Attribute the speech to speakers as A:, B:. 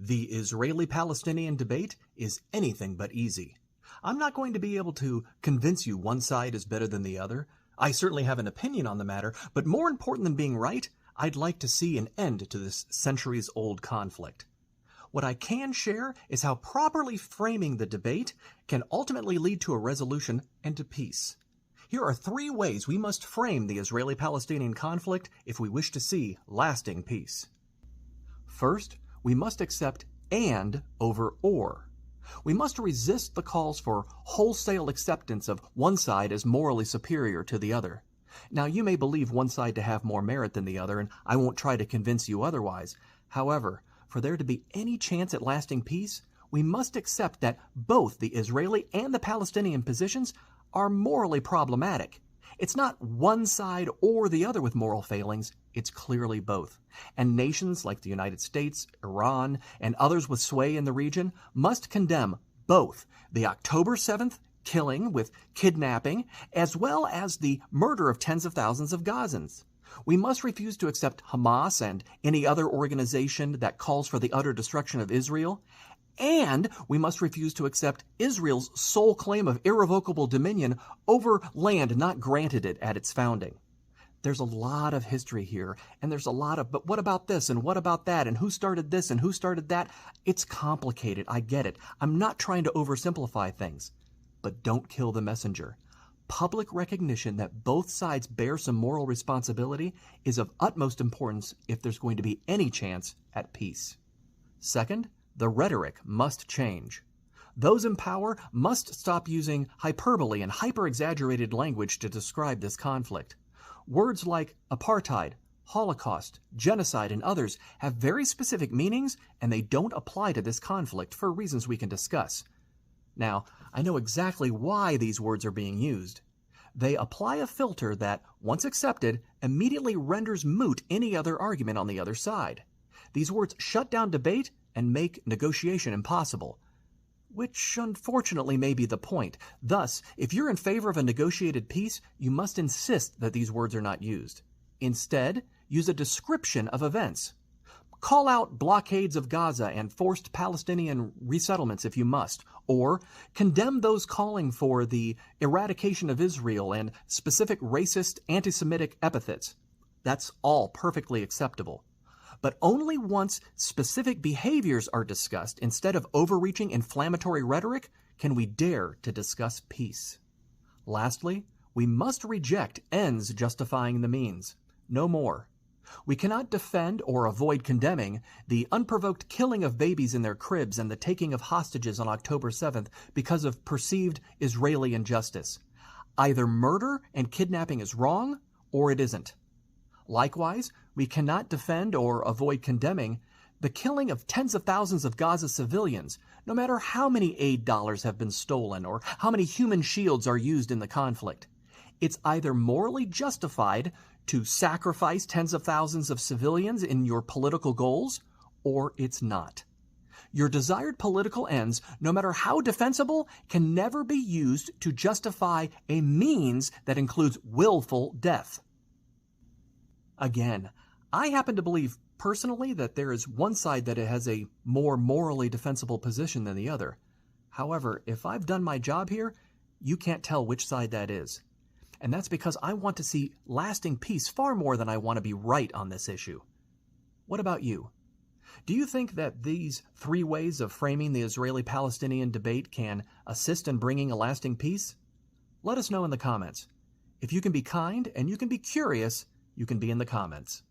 A: The Israeli-Palestinian debate is anything but easy. I'm not going to be able to convince you one side is better than the other. I certainly have an opinion on the matter, but more important than being right, I'd like to see an end to this centuries-old conflict. What I can share is how properly framing the debate can ultimately lead to a resolution and to peace. Here are 3 ways we must frame the Israeli-Palestinian conflict if we wish to see lasting peace. First, we must accept "and" over "or." We must resist the calls for wholesale acceptance of one side as morally superior to the other. Now, you may believe one side to have more merit than the other, and I won't try to convince you otherwise. However, for there to be any chance at lasting peace, we must accept that both the Israeli and the Palestinian positions are morally problematic. It's not one side or the other with moral failings, it's clearly both. And nations like the United States, Iran, and others with sway in the region must condemn both the October 7th killing with kidnapping, as well as the murder of tens of thousands of Gazans. We must refuse to accept Hamas and any other organization that calls for the utter destruction of Israel, and we must refuse to accept Israel's sole claim of irrevocable dominion over land not granted it at its founding. There's a lot of history here, and there's a lot of, but what about this, and what about that, and who started this, and who started that? It's complicated, I get it. I'm not trying to oversimplify things, but don't kill the messenger. Public recognition that both sides bear some moral responsibility is of utmost importance if there's going to be any chance at peace. Second, the rhetoric must change. Those in power must stop using hyperbole and hyper-exaggerated language to describe this conflict. Words like apartheid, Holocaust, genocide, and others have very specific meanings, and they don't apply to this conflict for reasons we can discuss. Now, I know exactly why these words are being used. They apply a filter that, once accepted, immediately renders moot any other argument on the other side. These words shut down debate and make negotiation impossible, which unfortunately may be the point. Thus, if you're in favor of a negotiated peace, you must insist that these words are not used. Instead, use a description of events. Call out blockades of Gaza and forced Palestinian resettlements if you must, or condemn those calling for the eradication of Israel and specific racist, anti-Semitic epithets. That's all perfectly acceptable. But only once specific behaviors are discussed instead of overreaching inflammatory rhetoric can we dare to discuss peace. Lastly, we must reject ends justifying the means. No more. We cannot defend or avoid condemning the unprovoked killing of babies in their cribs and the taking of hostages on October 7th because of perceived Israeli injustice. Either murder and kidnapping is wrong, or it isn't. Likewise, we cannot defend or avoid condemning the killing of tens of thousands of Gaza civilians, no matter how many aid dollars have been stolen or how many human shields are used in the conflict. It's either morally justified to sacrifice tens of thousands of civilians in your political goals, or it's not. Your desired political ends, no matter how defensible, can never be used to justify a means that includes willful death. Again, I happen to believe personally that there is one side that has a more morally defensible position than the other. However, if I've done my job here, you can't tell which side that is. And that's because I want to see lasting peace far more than I want to be right on this issue. What about you? Do you think that these 3 ways of framing the Israeli-Palestinian debate can assist in bringing a lasting peace? Let us know in the comments. If you can be kind and you can be curious, you can be in the comments.